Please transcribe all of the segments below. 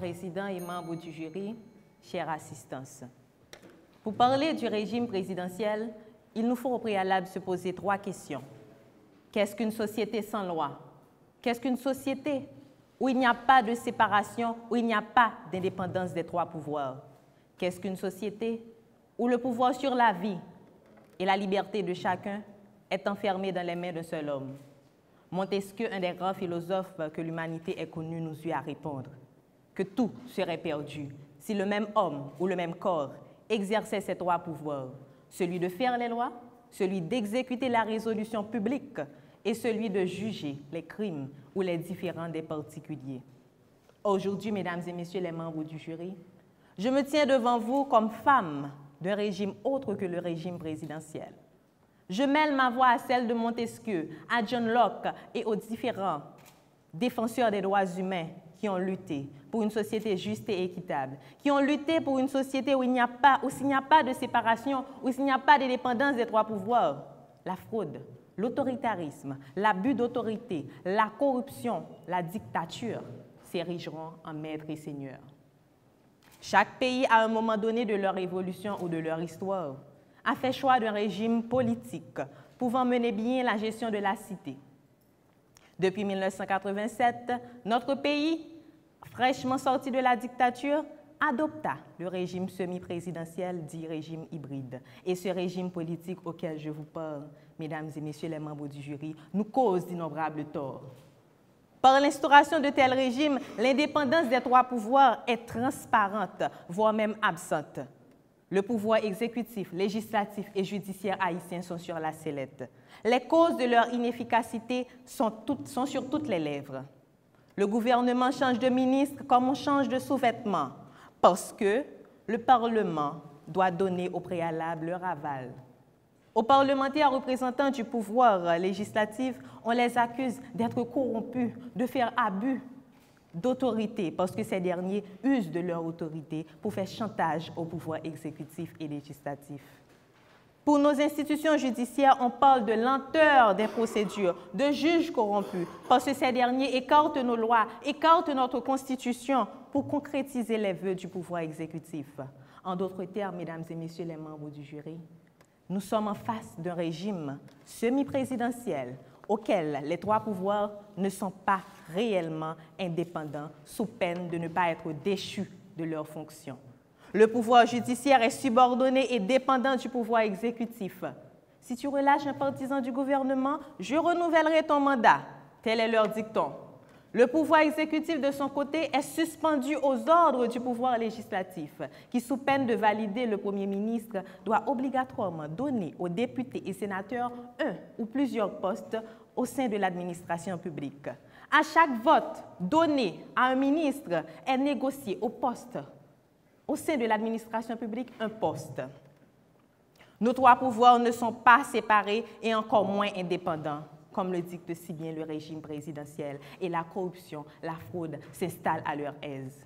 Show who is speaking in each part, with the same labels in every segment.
Speaker 1: Président et membres du jury, chère assistance. Pour parler du régime présidentiel, il nous faut au préalable se poser 3 questions. Qu'est-ce qu'une société sans loi? Qu'est-ce qu'une société où il n'y a pas de séparation, où il n'y a pas d'indépendance des 3 pouvoirs? Qu'est-ce qu'une société où le pouvoir sur la vie et la liberté de chacun est enfermé dans les mains d'un seul homme? Montesquieu, un des grands philosophes que l'humanité ait connu, nous eut à répondre que tout serait perdu si le même homme ou le même corps exerçait ces 3 pouvoirs, celui de faire les lois, celui d'exécuter la résolution publique et celui de juger les crimes ou les différends des particuliers. Aujourd'hui, mesdames et messieurs les membres du jury, je me tiens devant vous comme femme d'un régime autre que le régime présidentiel. Je mêle ma voix à celle de Montesquieu, à John Locke et aux différents défenseurs des droits humains qui ont lutté pour une société juste et équitable, qui ont lutté pour une société où s'il n'y a pas de séparation, où il n'y a pas d'indépendance des 3 pouvoirs, la fraude, l'autoritarisme, l'abus d'autorité, la corruption, la dictature s'érigeront en maîtres et seigneurs. Chaque pays, à un moment donné de leur évolution ou de leur histoire, a fait choix d'un régime politique pouvant mener bien la gestion de la cité. Depuis 1987, notre pays, fraîchement sorti de la dictature, adopta le régime semi-présidentiel dit régime hybride. Et ce régime politique auquel je vous parle, mesdames et messieurs les membres du jury, nous cause d'innombrables torts. Par l'instauration de tels régimes, l'indépendance des 3 pouvoirs est transparente, voire même absente. Le pouvoir exécutif, législatif et judiciaire haïtien sont sur la sellette. Les causes de leur inefficacité sont sur toutes les lèvres. Le gouvernement change de ministre comme on change de sous-vêtements, parce que le Parlement doit donner au préalable leur aval. Aux parlementaires représentants du pouvoir législatif, on les accuse d'être corrompus, de faire abus d'autorité, parce que ces derniers usent de leur autorité pour faire chantage au pouvoir exécutif et législatif. Pour nos institutions judiciaires, on parle de lenteur des procédures, de juges corrompus, parce que ces derniers écartent nos lois, écartent notre Constitution pour concrétiser les vœux du pouvoir exécutif. En d'autres termes, mesdames et messieurs les membres du jury, nous sommes en face d'un régime semi-présidentiel auquel les 3 pouvoirs ne sont pas réellement indépendants, sous peine de ne pas être déchus de leurs fonctions. Le pouvoir judiciaire est subordonné et dépendant du pouvoir exécutif. Si tu relâches un partisan du gouvernement, je renouvellerai ton mandat. Tel est leur dicton. Le pouvoir exécutif, de son côté, est suspendu aux ordres du pouvoir législatif, qui, sous peine de valider le Premier ministre, doit obligatoirement donner aux députés et sénateurs un ou plusieurs postes au sein de l'administration publique. À chaque vote donné à un ministre est négocié au sein de l'administration publique un poste. Nos 3 pouvoirs ne sont pas séparés et encore moins indépendants, comme le dicte si bien le régime présidentiel, et la corruption, la fraude s'installent à leur aise.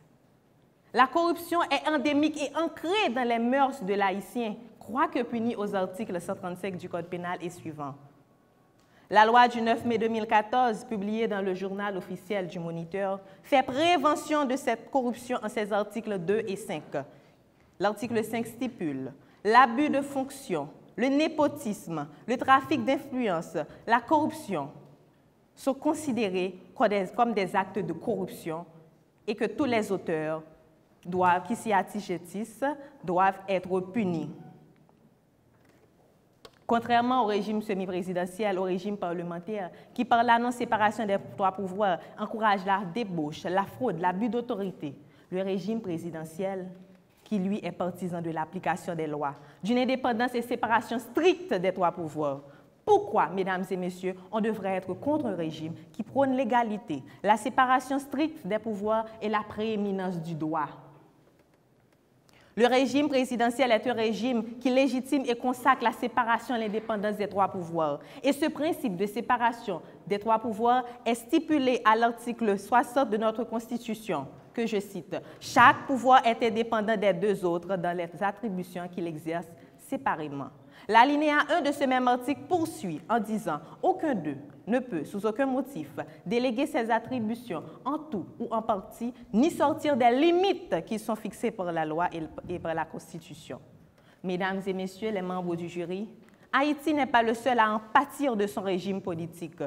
Speaker 1: La corruption est endémique et ancrée dans les mœurs de l'haïtien, quoique punie aux articles 135 du Code pénal et suivants. La loi du 9 mai 2014, publiée dans le journal officiel du Moniteur, fait prévention de cette corruption en ses articles 2 et 5. L'article 5 stipule l'abus de fonction, le népotisme, le trafic d'influence, la corruption sont considérés comme des actes de corruption et que tous les auteurs qui s'y attichentissent doivent être punis. Contrairement au régime semi-présidentiel, au régime parlementaire, qui par la non-séparation des 3 pouvoirs encourage la débauche, la fraude, l'abus d'autorité, le régime présidentiel, qui lui est partisan de l'application des lois, d'une indépendance et séparation stricte des 3 pouvoirs. Pourquoi, mesdames et messieurs, on devrait être contre un régime qui prône l'égalité, la séparation stricte des pouvoirs et la prééminence du droit? Le régime présidentiel est un régime qui légitime et consacre la séparation et l'indépendance des 3 pouvoirs. Et ce principe de séparation des 3 pouvoirs est stipulé à l'article 60 de notre Constitution, que je cite. « Chaque pouvoir est indépendant des 2 autres dans les attributions qu'il exerce séparément. » L'alinéa 1 de ce même article poursuit en disant « Aucun d'eux, ne peut, sous aucun motif, déléguer ses attributions en tout ou en partie, ni sortir des limites qui sont fixées par la loi et par la Constitution. Mesdames et messieurs les membres du jury, Haïti n'est pas le seul à en pâtir de son régime politique.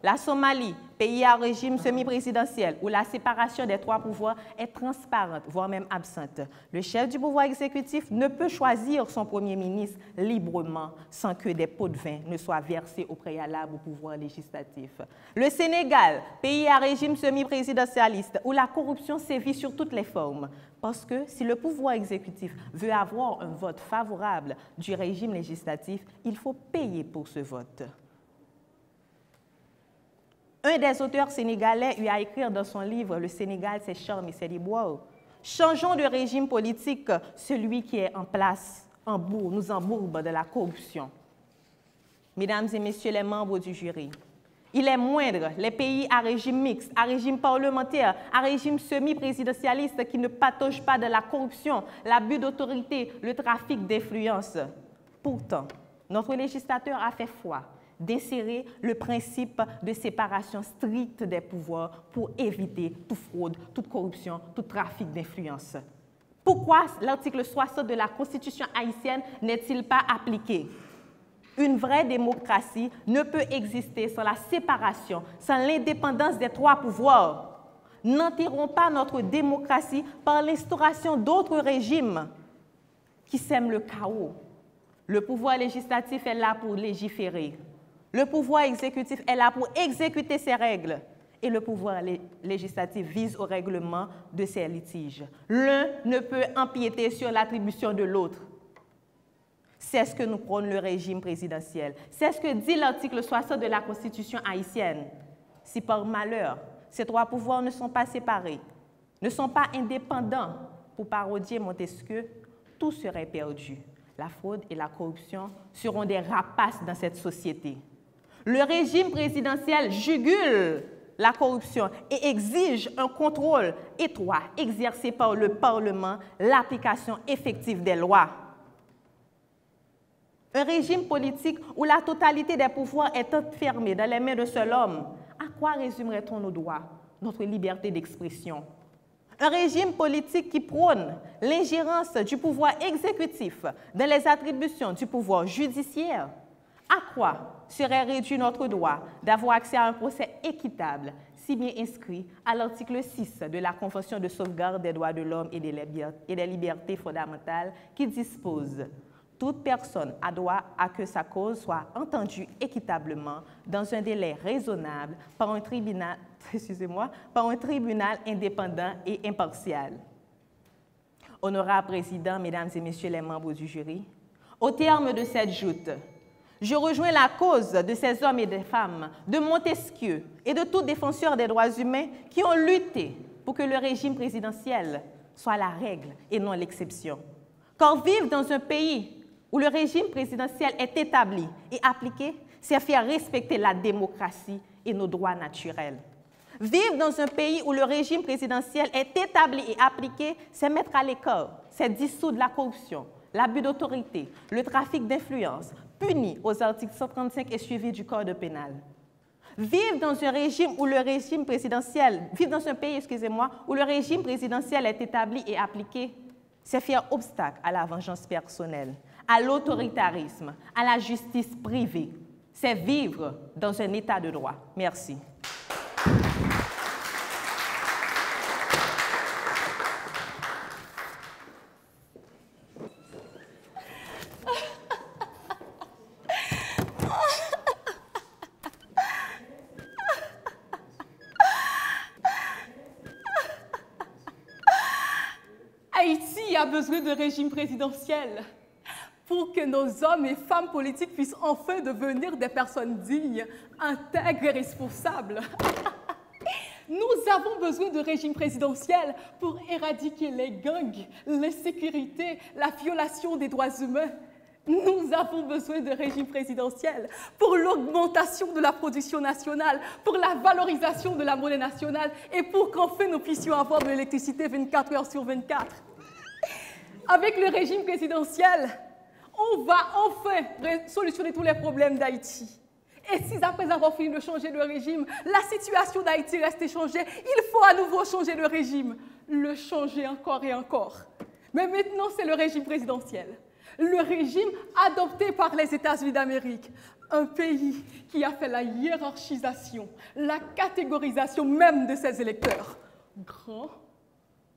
Speaker 1: La Somalie, pays à régime semi-présidentiel, où la séparation des trois pouvoirs est transparente, voire même absente. Le chef du pouvoir exécutif ne peut choisir son premier ministre librement sans que des pots de vin ne soient versés au préalable au pouvoir législatif. Le Sénégal, pays à régime semi-présidentialiste, où la corruption sévit sur toutes les formes. Parce que si le pouvoir exécutif veut avoir un vote favorable du régime législatif, il faut payer pour ce vote. Un des auteurs sénégalais eut à écrire dans son livre « Le Sénégal, ses charmes et ses déboires ». Changeons de régime politique, celui qui est en place nous embourbe de la corruption. Mesdames et messieurs les membres du jury, il est moindre les pays à régime mixte, à régime parlementaire, à régime semi-présidentialiste qui ne pataugent pas de la corruption, l'abus d'autorité, le trafic d'influence. Pourtant, notre législateur a fait foi d'insérer le principe de séparation stricte des pouvoirs pour éviter toute fraude, toute corruption, tout trafic d'influence. Pourquoi l'article 60 de la Constitution haïtienne n'est-il pas appliqué? Une vraie démocratie ne peut exister sans la séparation, sans l'indépendance des trois pouvoirs. N'enterrons pas notre démocratie par l'instauration d'autres régimes qui sèment le chaos. Le pouvoir législatif est là pour légiférer. Le pouvoir exécutif est là pour exécuter ses règles et le pouvoir législatif vise au règlement de ses litiges. L'un ne peut empiéter sur l'attribution de l'autre. C'est ce que nous prône le régime présidentiel. C'est ce que dit l'article 60 de la Constitution haïtienne. Si par malheur, ces trois pouvoirs ne sont pas séparés, ne sont pas indépendants, pour parodier Montesquieu, tout serait perdu. La fraude et la corruption seront des rapaces dans cette société. Le régime présidentiel jugule la corruption et exige un contrôle étroit exercé par le Parlement, l'application effective des lois. Un régime politique où la totalité des pouvoirs est enfermée dans les mains d'un seul homme, à quoi résumerait-on nos droits, notre liberté d'expression? Un régime politique qui prône l'ingérence du pouvoir exécutif dans les attributions du pouvoir judiciaire, à quoi serait réduit notre droit d'avoir accès à un procès équitable, si bien inscrit à l'article 6 de la Convention de sauvegarde des droits de l'homme et des libertés fondamentales qui dispose « Toute personne a droit à que sa cause soit entendue équitablement dans un délai raisonnable par un tribunal, indépendant et impartial. » Honorable Président, Mesdames et Messieurs les membres du jury, au terme de cette joute, je rejoins la cause de ces hommes et des femmes, de Montesquieu et de tous défenseurs des droits humains qui ont lutté pour que le régime présidentiel soit la règle et non l'exception. Car vivre dans un pays où le régime présidentiel est établi et appliqué, c'est faire respecter la démocratie et nos droits naturels. Vivre dans un pays où le régime présidentiel est établi et appliqué, c'est mettre à l'écart, c'est dissoudre la corruption, l'abus d'autorité, le trafic d'influence, puni aux articles 135 et suivis du Code pénal. Vivre dans un régime où le régime présidentiel, vivre dans un pays, où le régime présidentiel est établi et appliqué, c'est faire obstacle à la vengeance personnelle, à l'autoritarisme, à la justice privée. C'est vivre dans un état de droit. Merci.
Speaker 2: Haïti a besoin de régime présidentiel pour que nos hommes et femmes politiques puissent enfin devenir des personnes dignes, intègres et responsables. Nous avons besoin de régime présidentiel pour éradiquer les gangs, l'insécurité, la violation des droits humains. Nous avons besoin de régime présidentiel pour l'augmentation de la production nationale, pour la valorisation de la monnaie nationale et pour qu'enfin nous puissions avoir de l'électricité 24 heures sur 24. Avec le régime présidentiel, on va enfin solutionner tous les problèmes d'Haïti. Et si après avoir fini de changer de régime, la situation d'Haïti reste inchangée, il faut à nouveau changer de régime. Le changer encore et encore. Mais maintenant, c'est le régime présidentiel. Le régime adopté par les États-Unis d'Amérique. Un pays qui a fait la hiérarchisation, la catégorisation même de ses électeurs. Grand,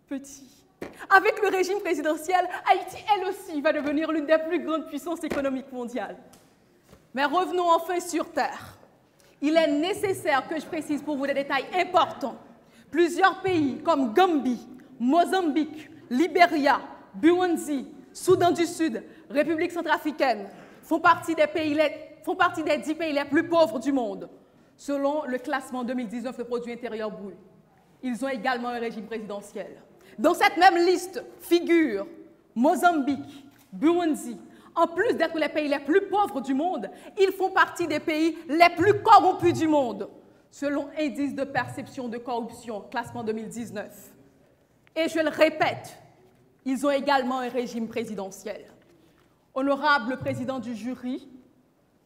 Speaker 2: petit. Avec le régime présidentiel, Haïti, elle aussi, va devenir l'une des plus grandes puissances économiques mondiales. Mais revenons enfin sur terre. Il est nécessaire que je précise pour vous des détails importants. Plusieurs pays comme Gambie, Mozambique, Libéria, Burundi, Soudan du Sud, République centrafricaine font partie des 10 pays les plus pauvres du monde, selon le classement 2019 de produit intérieur brut. Ils ont également un régime présidentiel. Dans cette même liste figurent Mozambique, Burundi. En plus d'être les pays les plus pauvres du monde, ils font partie des pays les plus corrompus du monde, selon Indice de perception de corruption, classement 2019. Et je le répète, ils ont également un régime présidentiel. Honorable président du jury,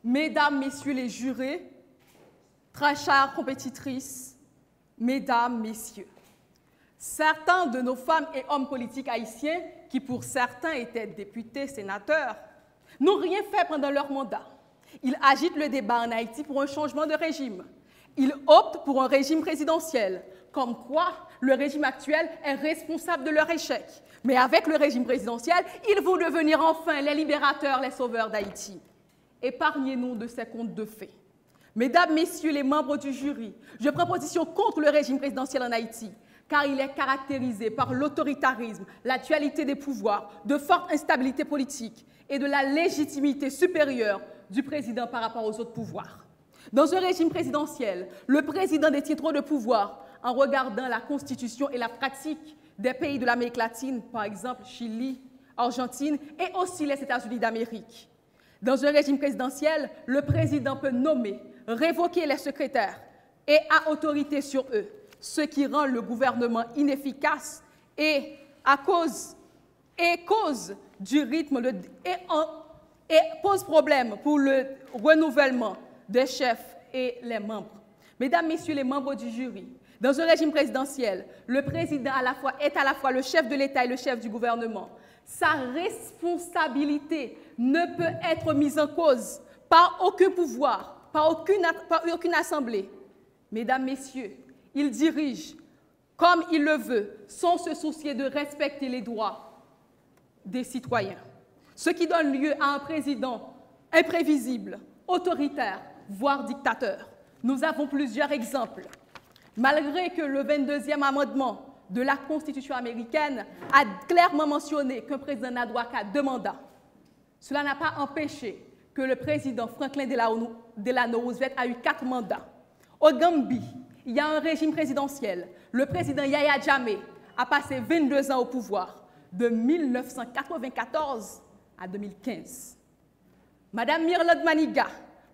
Speaker 2: mesdames, messieurs les jurés, très chères compétitrices, mesdames, messieurs, certains de nos femmes et hommes politiques haïtiens, qui pour certains étaient députés, sénateurs, n'ont rien fait pendant leur mandat. Ils agitent le débat en Haïti pour un changement de régime. Ils optent pour un régime présidentiel, comme quoi le régime actuel est responsable de leur échec. Mais avec le régime présidentiel, ils vont devenir enfin les libérateurs, les sauveurs d'Haïti. Épargnez-nous de ces contes de fées. Mesdames, messieurs les membres du jury, je prends position contre le régime présidentiel en Haïti, car il est caractérisé par l'autoritarisme, la dualité des pouvoirs, de forte instabilité politique et de la légitimité supérieure du président par rapport aux autres pouvoirs. Dans un régime présidentiel, le président détient trop de pouvoir en regardant la constitution et la pratique des pays de l'Amérique latine, par exemple Chili, Argentine et aussi les États-Unis d'Amérique. Dans un régime présidentiel, le président peut nommer, révoquer les secrétaires et a autorité sur eux, ce qui rend le gouvernement inefficace et cause du rythme et pose problème pour le renouvellement des chefs et les membres. Mesdames, messieurs les membres du jury, dans un régime présidentiel, le président est à la fois le chef de l'État et le chef du gouvernement. Sa responsabilité ne peut être mise en cause par aucun pouvoir, par aucune assemblée. Mesdames, messieurs, il dirige comme il le veut, sans se soucier de respecter les droits des citoyens. Ce qui donne lieu à un président imprévisible, autoritaire, voire dictateur. Nous avons plusieurs exemples. Malgré que le 22e amendement de la Constitution américaine a clairement mentionné qu'un président n'a droit qu'à 2 mandats, cela n'a pas empêché que le président Franklin Delano Roosevelt a eu 4 mandats. Au Gambie, il y a un régime présidentiel. Le président Yahya Jammeh a passé 22 ans au pouvoir, de 1994 à 2015. Madame Myrlande Maniga,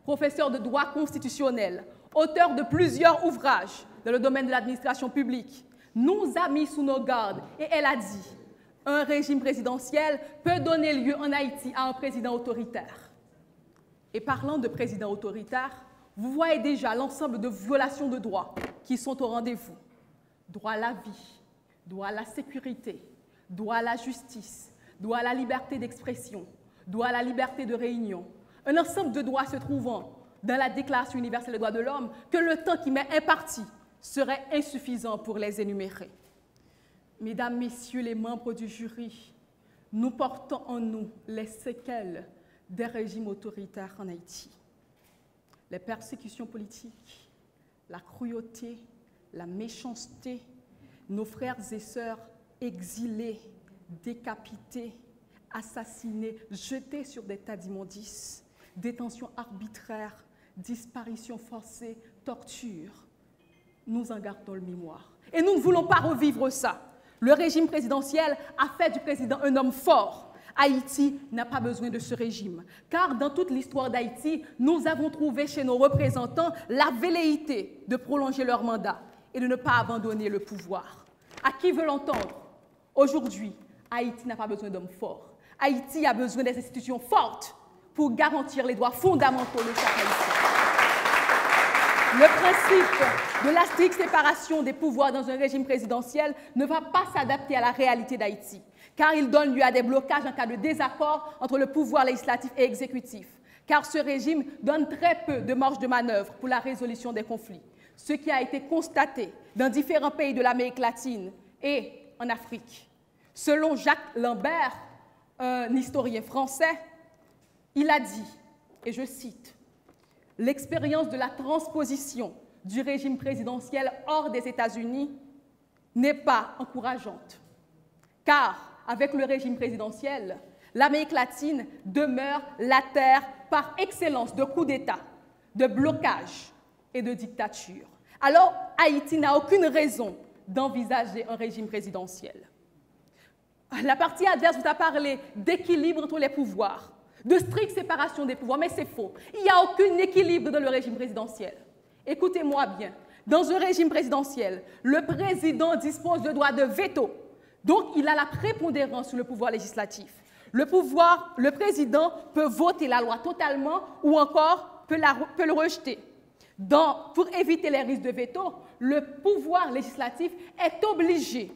Speaker 2: professeure de droit constitutionnel, auteure de plusieurs ouvrages dans le domaine de l'administration publique, nous a mis sous nos gardes et elle a dit « Un régime présidentiel peut donner lieu en Haïti à un président autoritaire. » Et parlant de président autoritaire, vous voyez déjà l'ensemble de violations de droits qui sont au rendez-vous. Droit à la vie, droit à la sécurité, droit à la justice, droit à la liberté d'expression, droit à la liberté de réunion. Un ensemble de droits se trouvant dans la Déclaration universelle des droits de l'homme que le temps qui m'est imparti serait insuffisant pour les énumérer. Mesdames, Messieurs les membres du jury, nous portons en nous les séquelles des régimes autoritaires en Haïti. Les persécutions politiques, la cruauté, la méchanceté, nos frères et sœurs exilés, décapités, assassinés, jetés sur des tas d'immondices, détention arbitraire, disparition forcée, torture. Nous en gardons le mémoire. Et nous ne voulons pas revivre ça. Le régime présidentiel a fait du président un homme fort. Haïti n'a pas besoin de ce régime, car dans toute l'histoire d'Haïti, nous avons trouvé chez nos représentants la velléité de prolonger leur mandat et de ne pas abandonner le pouvoir. À qui veut l'entendre? Aujourd'hui, Haïti n'a pas besoin d'hommes forts. Haïti a besoin des institutions fortes pour garantir les droits fondamentaux de chaque Haïtien. Le principe de la stricte séparation des pouvoirs dans un régime présidentiel ne va pas s'adapter à la réalité d'Haïti, car il donne lieu à des blocages en cas de désaccord entre le pouvoir législatif et exécutif, car ce régime donne très peu de marge de manœuvre pour la résolution des conflits, ce qui a été constaté dans différents pays de l'Amérique latine et en Afrique. Selon Jacques Lambert, un historien français, il a dit, et je cite, « L'expérience de la transposition du régime présidentiel hors des États-Unis n'est pas encourageante, car avec le régime présidentiel, l'Amérique latine demeure la terre par excellence de coups d'État, de blocage et de dictature. Alors, Haïti n'a aucune raison d'envisager un régime présidentiel. » La partie adverse vous a parlé d'équilibre entre les pouvoirs, de stricte séparation des pouvoirs, mais c'est faux. Il n'y a aucun équilibre dans le régime présidentiel. Écoutez-moi bien, dans un régime présidentiel, le président dispose de droit de veto, donc il a la prépondérance sur le pouvoir législatif. Le président peut voter la loi totalement ou encore peut le rejeter. Pour éviter les risques de veto, le pouvoir législatif est obligé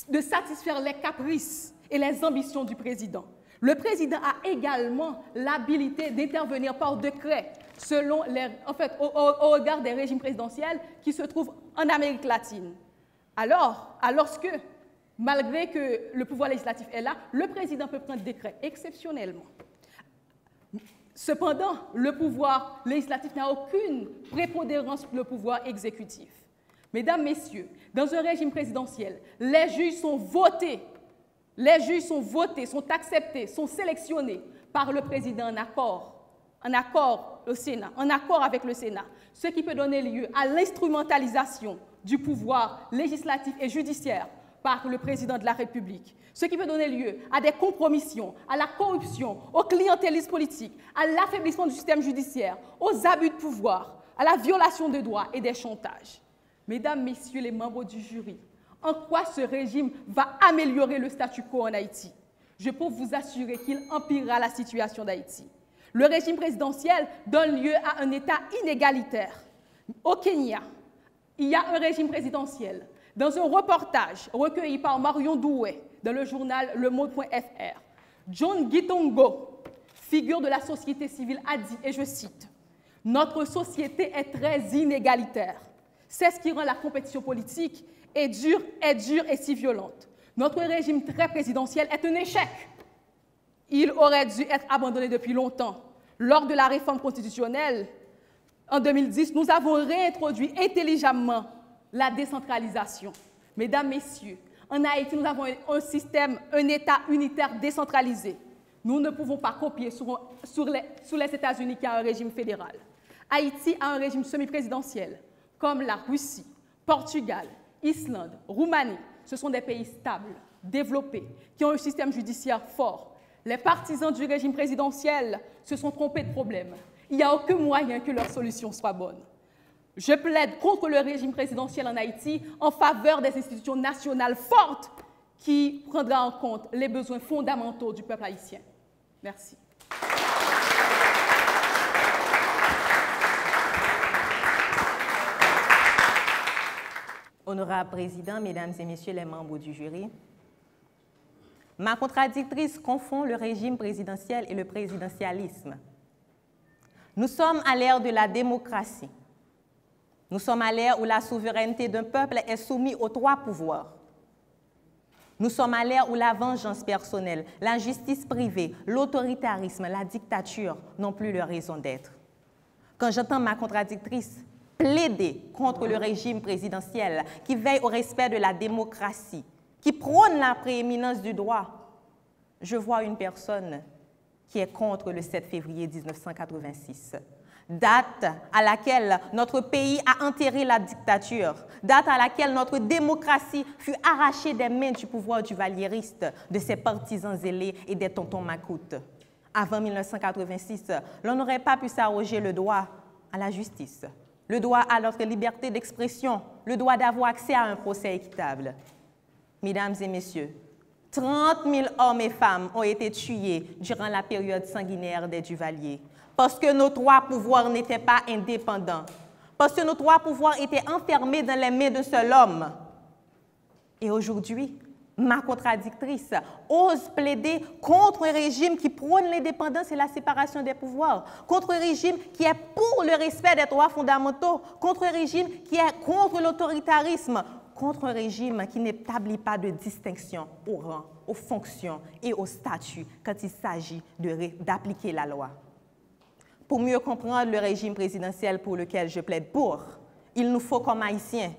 Speaker 2: de satisfaire les caprices et les ambitions du président. Le président a également l'habilité d'intervenir par décret selon au regard des régimes présidentiels qui se trouvent en Amérique latine. Alors que, malgré que le pouvoir législatif est là, le président peut prendre décret exceptionnellement. Cependant, le pouvoir législatif n'a aucune prépondérance pour le pouvoir exécutif. Mesdames, Messieurs, dans un régime présidentiel, les juges sont votés, sont acceptés, sont sélectionnés par le président en accord avec le Sénat, ce qui peut donner lieu à l'instrumentalisation du pouvoir législatif et judiciaire par le président de la République, ce qui peut donner lieu à des compromissions, à la corruption, au clientélisme politique, à l'affaiblissement du système judiciaire, aux abus de pouvoir, à la violation de droits et des chantages. Mesdames, Messieurs les membres du jury, en quoi ce régime va améliorer le statu quo en Haïti? Je peux vous assurer qu'il empirera la situation d'Haïti. Le régime présidentiel donne lieu à un État inégalitaire. Au Kenya, il y a un régime présidentiel. Dans un reportage recueilli par Marion Doué dans le journal Le Monde.fr, John Gitongo, figure de la société civile, a dit, et je cite, « Notre société est très inégalitaire. C'est ce qui rend la compétition politique est dure et si violente. Notre régime très présidentiel est un échec. Il aurait dû être abandonné depuis longtemps. Lors de la réforme constitutionnelle, en 2010, nous avons réintroduit intelligemment la décentralisation. Mesdames, Messieurs, en Haïti, nous avons un État unitaire décentralisé. Nous ne pouvons pas copier sur les États-Unis qui a un régime fédéral. Haïti a un régime semi-présidentiel, comme la Russie, Portugal, Islande, Roumanie. Ce sont des pays stables, développés, qui ont un système judiciaire fort. Les partisans du régime présidentiel se sont trompés de problème. Il n'y a aucun moyen que leur solution soit bonne. Je plaide contre le régime présidentiel en Haïti en faveur des institutions nationales fortes qui prendra en compte les besoins fondamentaux du peuple haïtien. Merci.
Speaker 1: Honorable Président, Mesdames et Messieurs les membres du jury, ma contradictrice confond le régime présidentiel et le présidentialisme. Nous sommes à l'ère de la démocratie. Nous sommes à l'ère où la souveraineté d'un peuple est soumise aux trois pouvoirs. Nous sommes à l'ère où la vengeance personnelle, la justice privée, l'autoritarisme, la dictature n'ont plus leur raison d'être. Quand j'entends ma contradictrice plaider contre le régime présidentiel qui veille au respect de la démocratie, qui prône la prééminence du droit, je vois une personne qui est contre le 7 février 1986, date à laquelle notre pays a enterré la dictature, date à laquelle notre démocratie fut arrachée des mains du pouvoir duvalieriste, de ses partisans zélés et des tontons macoutes. Avant 1986, l'on n'aurait pas pu s'arroger le droit à la justice, le droit à notre liberté d'expression, le droit d'avoir accès à un procès équitable. Mesdames et messieurs, 30 000 hommes et femmes ont été tués durant la période sanguinaire des Duvaliers parce que nos trois pouvoirs n'étaient pas indépendants, parce que nos trois pouvoirs étaient enfermés dans les mains d'un seul homme. Et aujourd'hui, ma contradictrice ose plaider contre un régime qui prône l'indépendance et la séparation des pouvoirs, contre un régime qui est pour le respect des droits fondamentaux, contre un régime qui est contre l'autoritarisme, contre un régime qui n'établit pas de distinction au rang, aux fonctions et au statut quand il s'agit d'appliquer la loi. Pour mieux comprendre le régime présidentiel pour lequel je plaide pour, il nous faut, comme Haïtiens,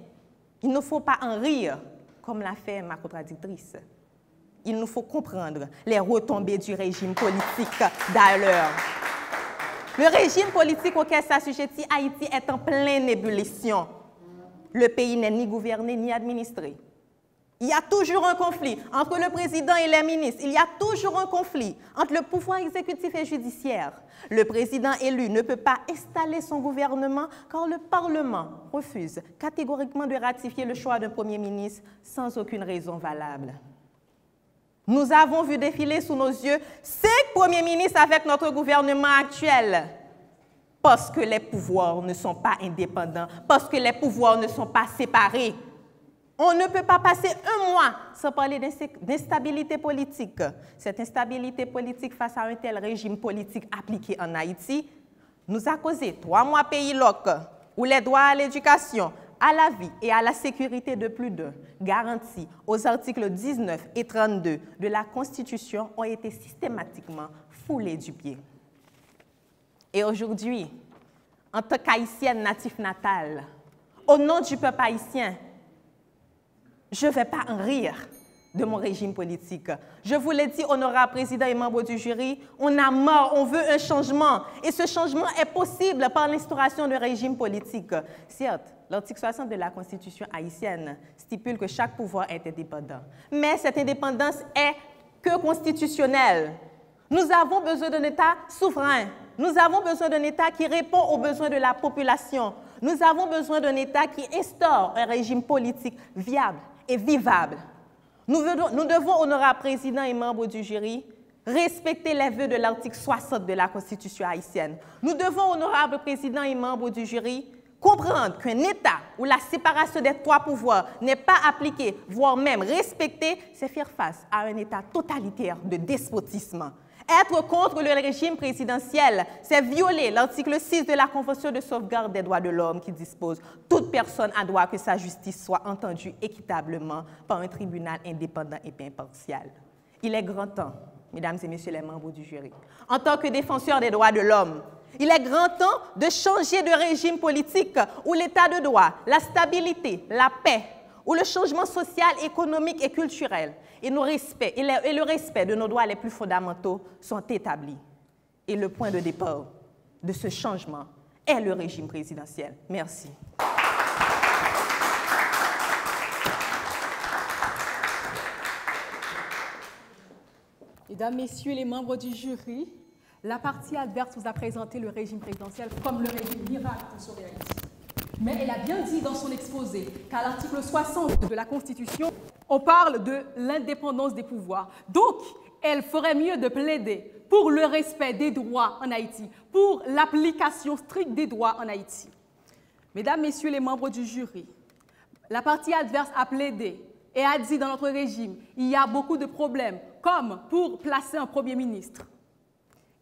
Speaker 1: il ne faut pas en rire, comme l'a fait ma contradictrice. Il nous faut comprendre les retombées du régime politique d'ailleurs. Le régime politique auquel s'assujettit Haïti est en pleine ébullition. Le pays n'est ni gouverné ni administré. Il y a toujours un conflit entre le président et les ministres. Il y a toujours un conflit entre le pouvoir exécutif et judiciaire. Le président élu ne peut pas installer son gouvernement car le Parlement refuse catégoriquement de ratifier le choix d'un premier ministre sans aucune raison valable. Nous avons vu défiler sous nos yeux 5 premiers ministres avec notre gouvernement actuel. Parce que les pouvoirs ne sont pas indépendants, parce que les pouvoirs ne sont pas séparés. On ne peut pas passer un mois sans parler d'instabilité politique. Cette instabilité politique face à un tel régime politique appliqué en Haïti nous a causé 3 mois pays loc, où les droits à l'éducation, à la vie et à la sécurité de plus d'un, garantis aux articles 19 et 32 de la Constitution, ont été systématiquement foulés du pied. Et aujourd'hui, en tant qu'haïtienne natif natale, au nom du peuple haïtien, je ne vais pas en rire de mon régime politique. Je vous l'ai dit, honorable président et membres du jury, on a marre, on veut un changement. Et ce changement est possible par l'instauration d'un régime politique. Certes, l'article 60 de la Constitution haïtienne stipule que chaque pouvoir est indépendant. Mais cette indépendance est que constitutionnelle. Nous avons besoin d'un État souverain. Nous avons besoin d'un État qui répond aux besoins de la population. Nous avons besoin d'un État qui instaure un régime politique viable et vivable. Nous devons, honorable président et membres du jury, respecter les vœux de l'article 60 de la Constitution haïtienne. Nous devons, honorable président et membres du jury, comprendre qu'un État où la séparation des 3 pouvoirs n'est pas appliquée, voire même respectée, c'est faire face à un État totalitaire de despotisme. Être contre le régime présidentiel, c'est violer l'article 6 de la Convention de sauvegarde des droits de l'homme qui dispose « Toute personne a droit que sa justice soit entendue équitablement par un tribunal indépendant et impartial ». Il est grand temps, mesdames et messieurs les membres du jury, en tant que défenseurs des droits de l'homme, il est grand temps de changer de régime politique où l'état de droit, la stabilité, la paix, où le changement social, économique et culturel et le respect de nos droits les plus fondamentaux sont établis. Et le point de départ de ce changement est le régime présidentiel. Merci.
Speaker 2: Mesdames, Messieurs les membres du jury, la partie adverse vous a présenté le régime présidentiel comme le régime miracle pour sauver Haïti. Mais elle a bien dit dans son exposé qu'à l'article 60 de la Constitution, on parle de l'indépendance des pouvoirs. Donc, elle ferait mieux de plaider pour le respect des droits en Haïti, pour l'application stricte des droits en Haïti. Mesdames, Messieurs les membres du jury, la partie adverse a plaidé et a dit dans notre régime, il y a beaucoup de problèmes, comme pour placer un Premier ministre.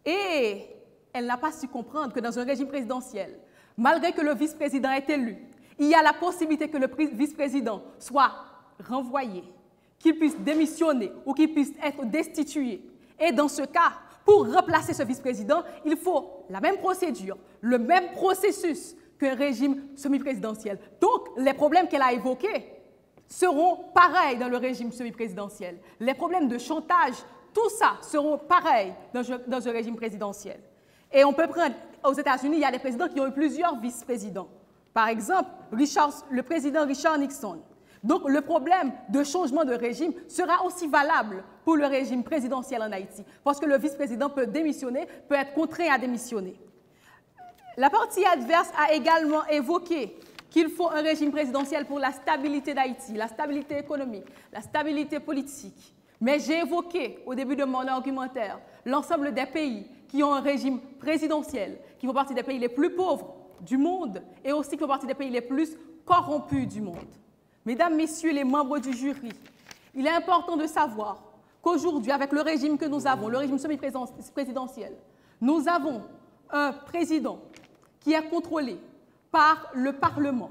Speaker 2: Et elle n'a pas su comprendre que dans un régime présidentiel, malgré que le vice-président est élu, il y a la possibilité que le vice-président soit renvoyé, qu'il puisse démissionner ou qu'il puisse être destitué. Et dans ce cas, pour remplacer ce vice-président, il faut la même procédure, le même processus qu'un régime semi-présidentiel. Donc, les problèmes qu'elle a évoqués seront pareils dans le régime semi-présidentiel. Les problèmes de chantage, tout ça seront pareils dans un régime présidentiel. Et on peut prendre, aux États-Unis, il y a des présidents qui ont eu plusieurs vice-présidents. Par exemple, le président Richard Nixon. Donc, le problème de changement de régime sera aussi valable pour le régime présidentiel en Haïti, parce que le vice-président peut démissionner, peut être contraint à démissionner. La partie adverse a également évoqué qu'il faut un régime présidentiel pour la stabilité d'Haïti, la stabilité économique, la stabilité politique. Mais j'ai évoqué, au début de mon argumentaire, l'ensemble des pays qui ont un régime présidentiel, qui font partie des pays les plus pauvres du monde et aussi qui font partie des pays les plus corrompus du monde. Mesdames, Messieurs les membres du jury, il est important de savoir qu'aujourd'hui, avec le régime que nous avons, le régime semi-présidentiel, nous avons un président qui est contrôlé par le Parlement.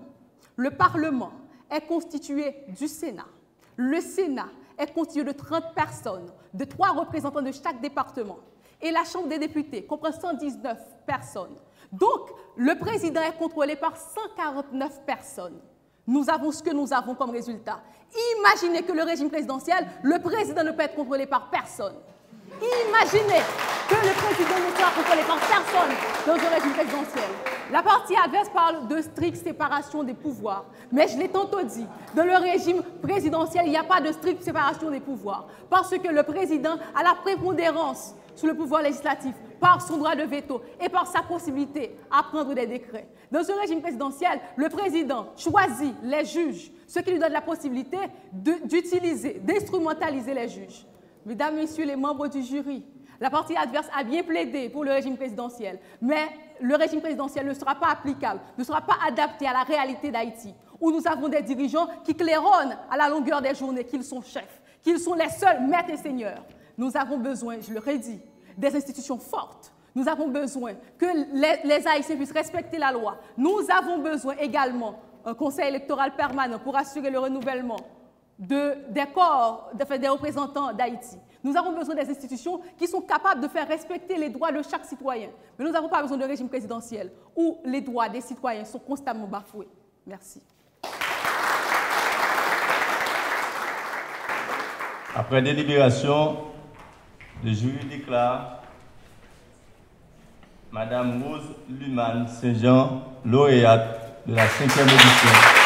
Speaker 2: Le Parlement est constitué du Sénat. Le Sénat est constitué de 30 personnes, de 3 représentants de chaque département. Et la Chambre des députés comprend 119 personnes. Donc, le président est contrôlé par 149 personnes. Nous avons ce que nous avons comme résultat. Imaginez que le régime présidentiel, le président ne peut être contrôlé par personne. Imaginez que le président ne soit contrôlé par personne dans un régime présidentiel. La partie adverse parle de stricte séparation des pouvoirs. Mais je l'ai tantôt dit, dans le régime présidentiel, il n'y a pas de stricte séparation des pouvoirs. Parce que le président a la prépondérance sur le pouvoir législatif par son droit de veto et par sa possibilité à prendre des décrets. Dans ce régime présidentiel, le président choisit les juges, ce qui lui donne la possibilité d'utiliser, d'instrumentaliser les juges. Mesdames, Messieurs les membres du jury, la partie adverse a bien plaidé pour le régime présidentiel, mais le régime présidentiel ne sera pas applicable, ne sera pas adapté à la réalité d'Haïti, où nous avons des dirigeants qui claironnent à la longueur des journées qu'ils sont chefs, qu'ils sont les seuls maîtres et seigneurs. Nous avons besoin, je le redis, des institutions fortes. Nous avons besoin que les Haïtiens puissent respecter la loi. Nous avons besoin également d'un conseil électoral permanent pour assurer le renouvellement des corps, des représentants d'Haïti. Nous avons besoin des institutions qui sont capables de faire respecter les droits de chaque citoyen. Mais nous n'avons pas besoin de régime présidentiel où les droits des citoyens sont constamment bafoués. Merci.
Speaker 3: Après délibération, le jury déclare Madame Rose Luman Saint-Jean, lauréate de la 5e édition